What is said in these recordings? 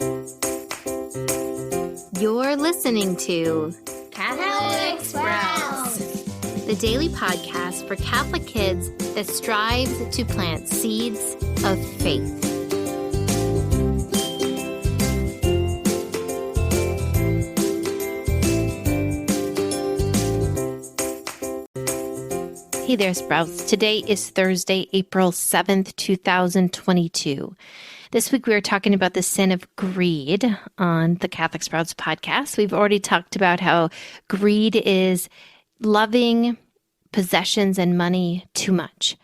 You're listening to Catholic Sprouts, the daily podcast for Catholic kids that strives to plant seeds of faith. Hey there, Sprouts. Today is Thursday, April 7th, 2022. This week we are talking about the sin of greed on the Catholic Sprouts podcast. We've already talked about how greed is loving possessions and money too much.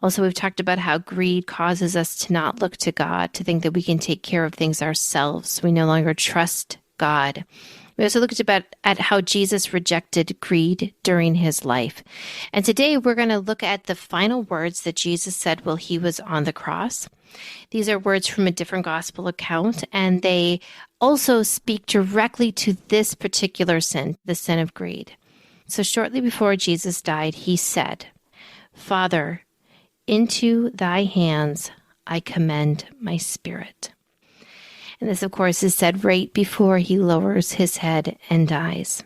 Also, we've talked about how greed causes us to not look to God, to think that we can take care of things ourselves. We no longer trust God. We also looked at how Jesus rejected greed during his life. And today we're going to look at the final words that Jesus said while he was on the cross. These are words from a different gospel account, and they also speak directly to this particular sin, the sin of greed. So shortly before Jesus died, he said, "Father, into thy hands I commend my spirit." And this, of course, is said right before he lowers his head and dies.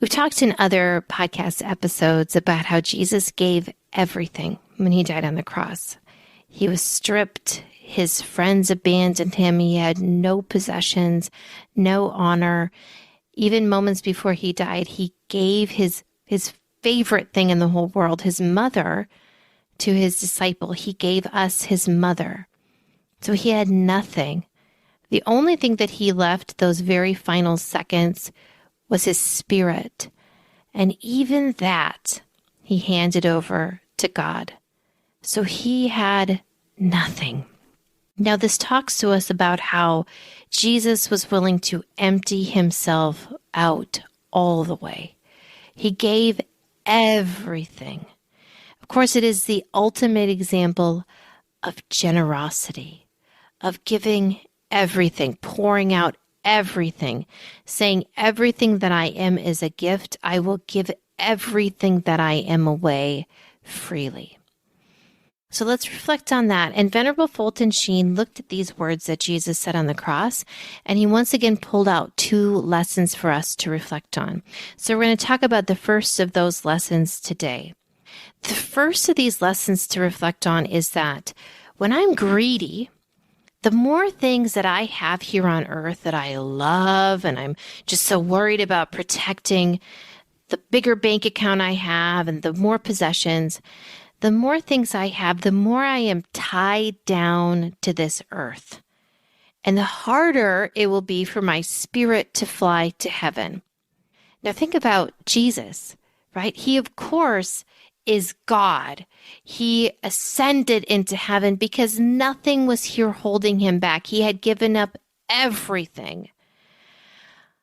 We've talked in other podcast episodes about how Jesus gave everything when he died on the cross. He was stripped. His friends abandoned him. He had no possessions, no honor. Even moments before he died, he gave his favorite thing in the whole world, his mother, to his disciple. He gave us his mother. So he had nothing. The only thing that he left those very final seconds was his spirit. And even that he handed over to God. So he had nothing. Now this talks to us about how Jesus was willing to empty himself out all the way. He gave everything. Of course, it is the ultimate example of generosity, of giving everything, pouring out everything, saying everything that I am is a gift. I will give everything that I am away freely. So let's reflect on that. And Venerable Fulton Sheen looked at these words that Jesus said on the cross, and he once again pulled out two lessons for us to reflect on. So we're going to talk about the first of those lessons today. The first of these lessons to reflect on is that when I'm greedy, the more things that I have here on earth that I love, and I'm just so worried about protecting, the bigger bank account I have and the more possessions, the more things I have, the more I am tied down to this earth. And the harder it will be for my spirit to fly to heaven. Now think about Jesus, right? He, of course, is God. He ascended into heaven because nothing was here holding him back. He had given up everything.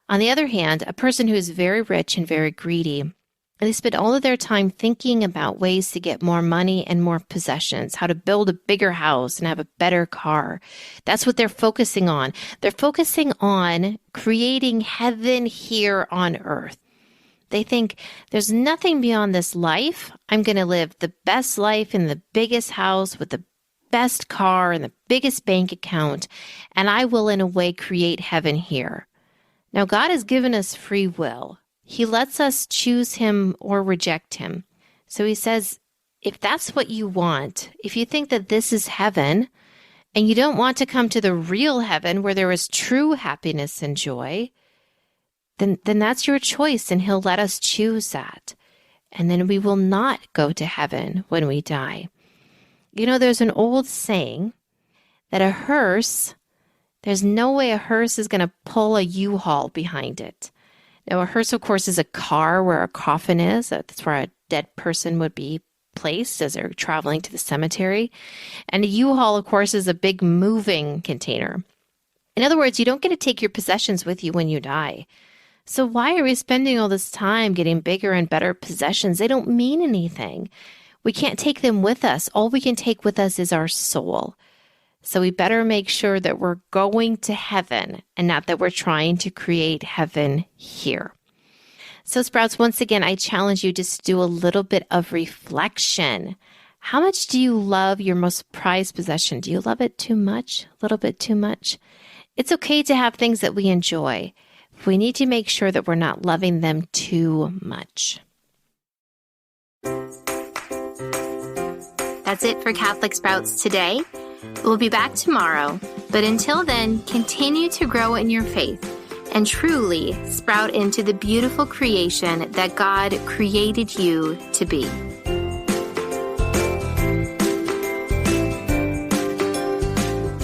On the other hand, a person who is very rich and very greedy, they spend all of their time thinking about ways to get more money and more possessions, how to build a bigger house and have a better car. That's what they're focusing on. They're focusing on creating heaven here on earth. They think there's nothing beyond this life. I'm going to live the best life in the biggest house with the best car and the biggest bank account, and I will in a way create heaven here. Now, God has given us free will. He lets us choose him or reject him. So he says, if that's what you want, if you think that this is heaven, and you don't want to come to the real heaven where there is true happiness and joy, then that's your choice, and he'll let us choose that. And then we will not go to heaven when we die. You know, there's an old saying that a hearse, there's no way a hearse is going to pull a U-Haul behind it. Now, a hearse, of course, is a car where a coffin is. That's where a dead person would be placed as they're traveling to the cemetery. And a U-Haul, of course, is a big moving container. In other words, you don't get to take your possessions with you when you die. So why are we spending all this time getting bigger and better possessions? They don't mean anything. We can't take them with us. All we can take with us is our soul. So we better make sure that we're going to heaven and not that we're trying to create heaven here. So Sprouts, once again, I challenge you just to do a little bit of reflection. How much do you love your most prized possession? Do you love it too much? A little bit too much? It's okay to have things that we enjoy. We need to make sure that we're not loving them too much. That's it for Catholic Sprouts today. We'll be back tomorrow, but until then, continue to grow in your faith and truly sprout into the beautiful creation that God created you to be.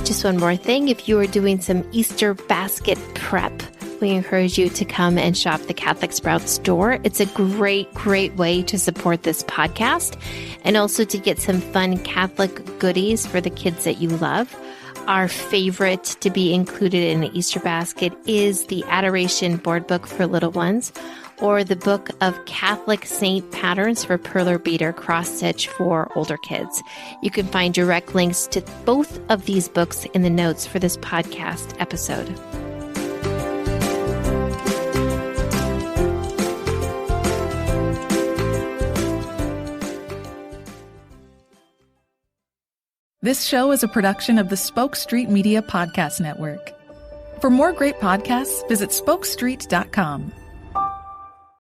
Just one more thing, if you are doing some Easter basket prep, we encourage you to come and shop the Catholic Sprouts store. It's a great, great way to support this podcast and also to get some fun Catholic goodies for the kids that you love. Our favorite to be included in the Easter basket is the Adoration board book for little ones, or the book of Catholic saint patterns for perler beater cross stitch for older kids. You can find direct links to both of these books in the notes for this podcast episode. This show is a production of the Spoke Street Media Podcast Network. For more great podcasts, visit spokestreet.com.